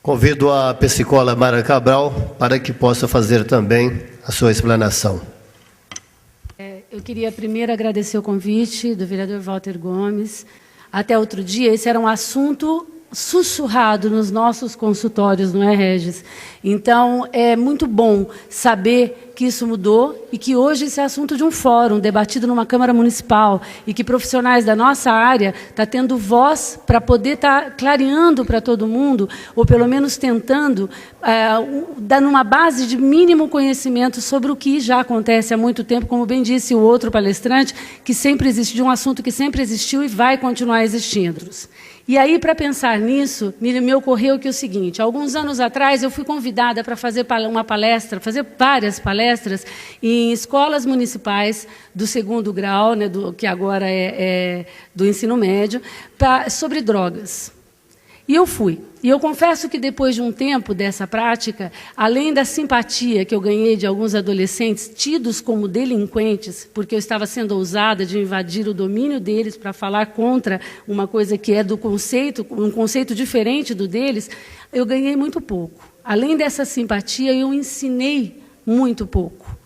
Convido a psicóloga Mara Cabral para que possa fazer também a sua explanação. Eu queria primeiro agradecer o convite do vereador Walter Gomes. Até outro dia, esse era um assunto sussurrado nos nossos consultórios, não é, Regis? Então, é muito bom saber que isso mudou e que hoje esse é assunto de um fórum debatido numa Câmara Municipal e que profissionais da nossa área estão tendo voz para poder estar clareando para todo mundo, ou pelo menos tentando dar numa base de mínimo conhecimento sobre o que já acontece há muito tempo, como bem disse o outro palestrante, que sempre existe, de um assunto que sempre existiu e vai continuar existindo. E aí, para pensar nisso, me ocorreu que é o seguinte: alguns anos atrás eu fui convidada para fazer uma palestra, fazer várias palestras em escolas municipais do 2º grau, né, que agora é do ensino médio, sobre drogas. E eu fui. E eu confesso que depois de um tempo dessa prática, além da simpatia que eu ganhei de alguns adolescentes tidos como delinquentes, porque eu estava sendo ousada de invadir o domínio deles para falar contra uma coisa que é do conceito, um conceito diferente do deles, eu ganhei muito pouco. Além dessa simpatia, eu ensinei muito pouco.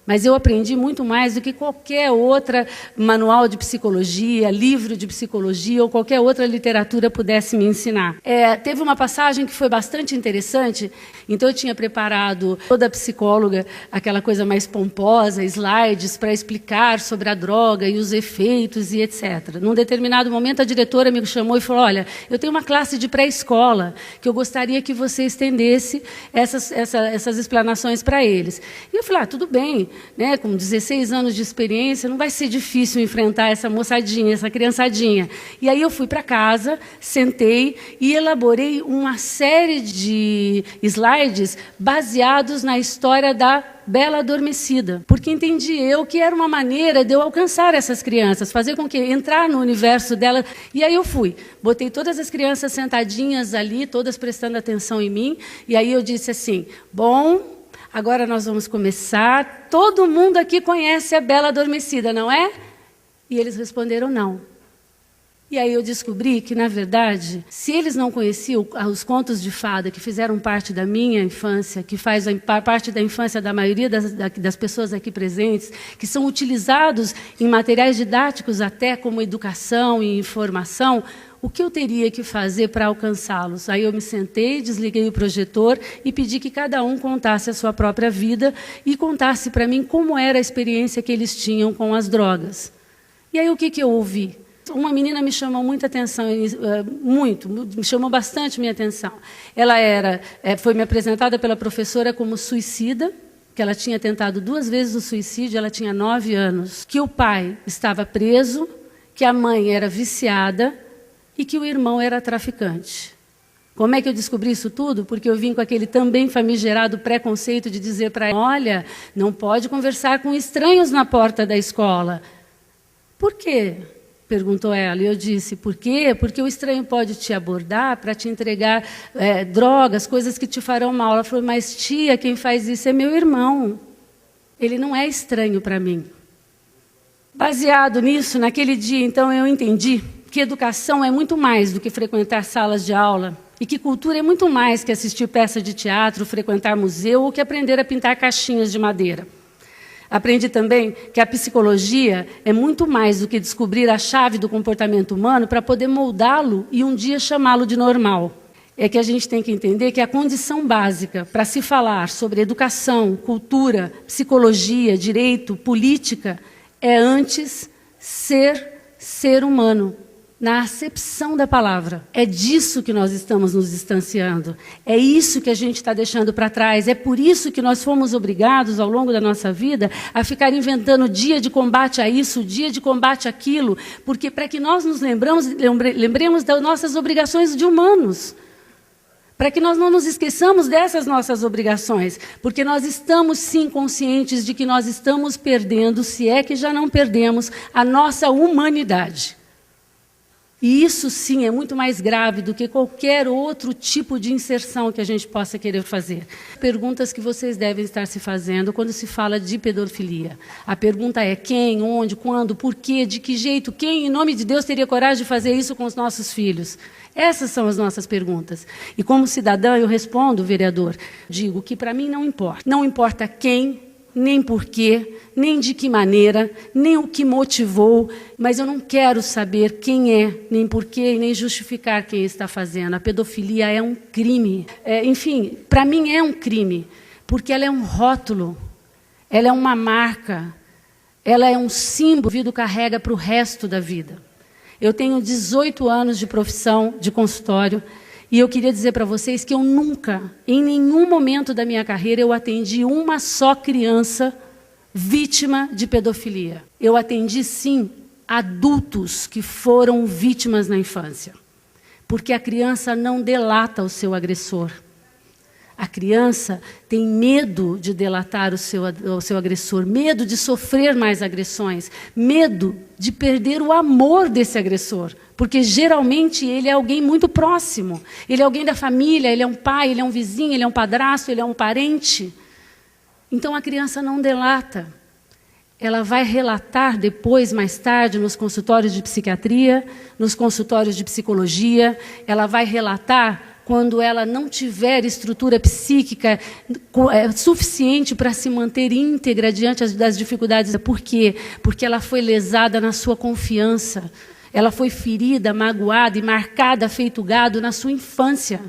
Mas eu aprendi muito mais do que qualquer outra manual de psicologia, livro de psicologia ou qualquer outra literatura pudesse me ensinar. Teve uma passagem que foi bastante interessante, então eu tinha preparado toda a psicóloga, aquela coisa mais pomposa, slides para explicar sobre a droga e os efeitos e etc. Num determinado momento, a diretora me chamou e falou: olha, eu tenho uma classe de pré-escola que eu gostaria que você estendesse essas explanações para eles. E eu falei: tudo bem. Né, com 16 anos de experiência, não vai ser difícil enfrentar essa moçadinha, essa criançadinha. E aí eu fui para casa, sentei e elaborei uma série de slides baseados na história da Bela Adormecida, porque entendi eu que era uma maneira de eu alcançar essas crianças, fazer com que entrar no universo dela. E aí eu fui, botei todas as crianças sentadinhas ali, todas prestando atenção em mim, e aí eu disse assim: bom, agora nós vamos começar. Todo mundo aqui conhece a Bela Adormecida, não é? E eles responderam não. E aí eu descobri que, na verdade, se eles não conheciam os contos de fada que fizeram parte da minha infância, que faz parte da infância da maioria das pessoas aqui presentes, que são utilizados em materiais didáticos até como educação e informação, o que eu teria que fazer para alcançá-los? Aí eu me sentei, desliguei o projetor e pedi que cada um contasse a sua própria vida e contasse para mim como era a experiência que eles tinham com as drogas. E aí o que eu ouvi? Uma menina me chamou muita atenção, me chamou bastante minha atenção. Ela foi me apresentada pela professora como suicida, que ela tinha tentado 2 vezes o suicídio, ela tinha 9 anos, que o pai estava preso, que a mãe era viciada e que o irmão era traficante. Como é que eu descobri isso tudo? Porque eu vim com aquele também famigerado preconceito de dizer para ela: olha, não pode conversar com estranhos na porta da escola. Por quê? Perguntou ela. E eu disse: por quê? Porque o estranho pode te abordar para te entregar drogas, coisas que te farão mal. Ela falou: mas tia, quem faz isso é meu irmão. Ele não é estranho para mim. Baseado nisso, naquele dia, então, eu entendi que educação é muito mais do que frequentar salas de aula e que cultura é muito mais que assistir peça de teatro, frequentar museu ou que aprender a pintar caixinhas de madeira. Aprendi também que a psicologia é muito mais do que descobrir a chave do comportamento humano para poder moldá-lo e um dia chamá-lo de normal. É que a gente tem que entender que a condição básica para se falar sobre educação, cultura, psicologia, direito, política, é antes ser humano, na acepção da palavra. É disso que nós estamos nos distanciando. É isso que a gente está deixando para trás. É por isso que nós fomos obrigados, ao longo da nossa vida, a ficar inventando dia de combate a isso, dia de combate àquilo, porque para que nós nos lembremos das nossas obrigações de humanos. Para que nós não nos esqueçamos dessas nossas obrigações, porque nós estamos, sim, conscientes de que nós estamos perdendo, se é que já não perdemos, a nossa humanidade. E isso, sim, é muito mais grave do que qualquer outro tipo de inserção que a gente possa querer fazer. Perguntas que vocês devem estar se fazendo quando se fala de pedofilia. A pergunta é quem, onde, quando, por quê, de que jeito, quem, em nome de Deus, teria coragem de fazer isso com os nossos filhos? Essas são as nossas perguntas. E como cidadã, eu respondo, vereador, digo que para mim não importa. Não importa quem, nem porquê, nem de que maneira, nem o que motivou, mas eu não quero saber quem é, nem porquê, e nem justificar quem está fazendo. A pedofilia é um crime. Enfim, para mim é um crime, porque ela é um rótulo, ela é uma marca, ela é um símbolo que o indivíduo carrega para o resto da vida. Eu tenho 18 anos de profissão, de consultório, e eu queria dizer para vocês que eu nunca, em nenhum momento da minha carreira, eu atendi uma só criança vítima de pedofilia. Eu atendi, sim, adultos que foram vítimas na infância. Porque a criança não delata o seu agressor. A criança tem medo de delatar o seu agressor, medo de sofrer mais agressões, medo de perder o amor desse agressor, porque geralmente ele é alguém muito próximo, ele é alguém da família, ele é um pai, ele é um vizinho, ele é um padrasto, ele é um parente. Então a criança não delata. Ela vai relatar depois, mais tarde, nos consultórios de psiquiatria, nos consultórios de psicologia, ela vai relatar quando ela não tiver estrutura psíquica suficiente para se manter íntegra diante das dificuldades. Por quê? Porque ela foi lesada na sua confiança. Ela foi ferida, magoada e marcada, feito gado na sua infância.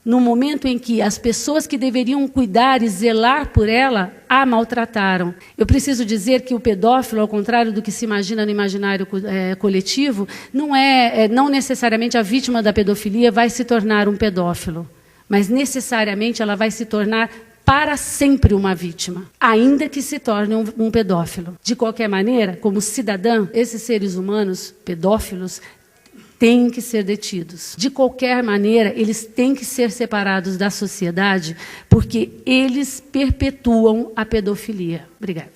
No momento em que as pessoas que deveriam cuidar e zelar por ela a maltrataram. Eu preciso dizer que o pedófilo, ao contrário do que se imagina no imaginário coletivo, não necessariamente a vítima da pedofilia vai se tornar um pedófilo, mas necessariamente ela vai se tornar para sempre uma vítima, ainda que se torne um pedófilo. De qualquer maneira, como cidadã, esses seres humanos pedófilos têm que ser detidos. De qualquer maneira, eles têm que ser separados da sociedade, porque eles perpetuam a pedofilia. Obrigada.